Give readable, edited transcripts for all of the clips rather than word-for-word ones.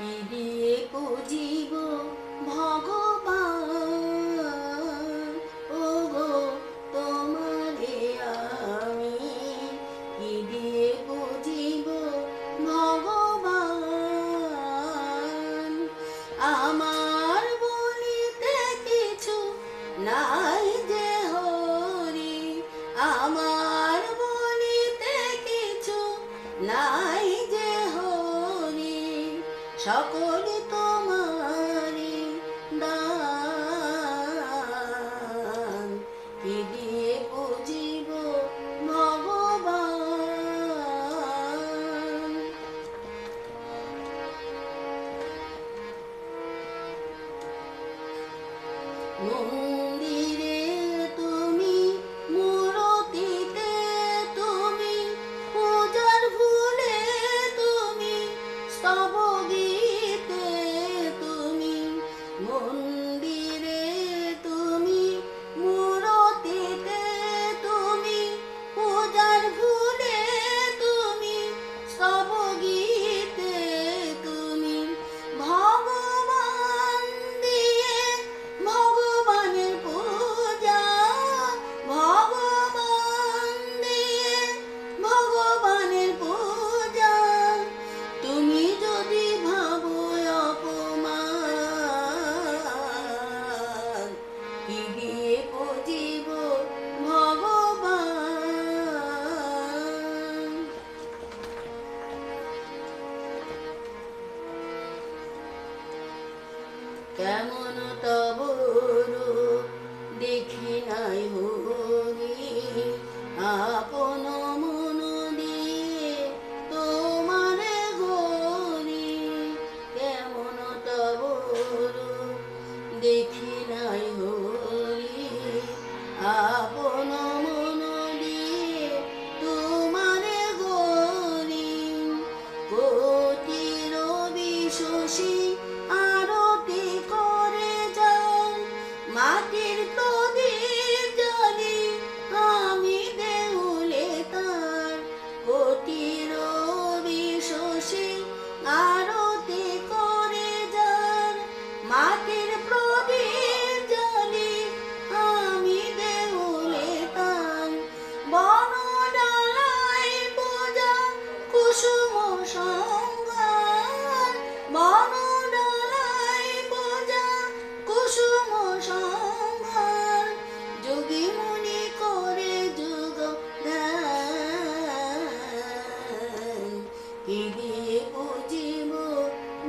কি দিয়ে পুজিব ভগবান, ওগো তোমারে আমি কি দিয়ে পুজিব ভগবান। আমার বলিতে কিছু নাই যে হরি, আমার বলিতে কিছু নাই যে হরি, সকল তোমারি দান। কি দিয়ে বুঝিব ভগবান। মন্দিরে তুমি, মূরতিতে তুমি, পূজার ফুলে তুমি, স্তব গীতে তুমি। মন্দিরে তুমি, মূরতিতে তুমি, পূজার ফুলে তুমি, স্তব গীতে তুমি। ভগবান দিয়ে ভগবানের পূজা, ভগবান দিয়ে ভগবানের পূজা। তুমি যদি ভাবো অপমান, কি দিয়ে পুজিব ভগবান। কেমন তব রূপ দেখি নাই হরি, আপন মন দিয়ে তোমারে গরি। কেমন তব রূপ দেখি নাই হরি, আপন মন দিয়ে তোমারে গরি। কোটি রবি শশী আরতি করে যান, মাটির প্রদীপ জ্বালি আমি দেউলে তার। কোটি রবি শশী আরতি করে যান, মাটির প্রদীপ জ্বালি আমি দেউলে তার। বনডালায় পূজা কুসুম সংগান, বনডালায় পূজা কুসুম সংগান। যোগী মুনি করে যুগ ধ্যান, কি দিয়ে বুঝিব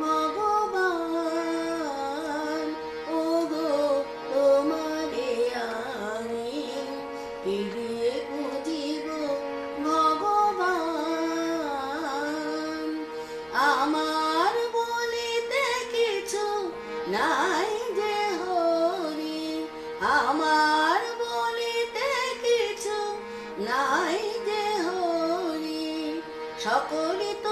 ভগবান, ওগো তোমারে আমি কি দিয়ে বুঝিব ভগবান। আমার বলিতে কিছু নাই যে হরি, আমার বলিতে কিছু নাই যে হরি, সকলে তো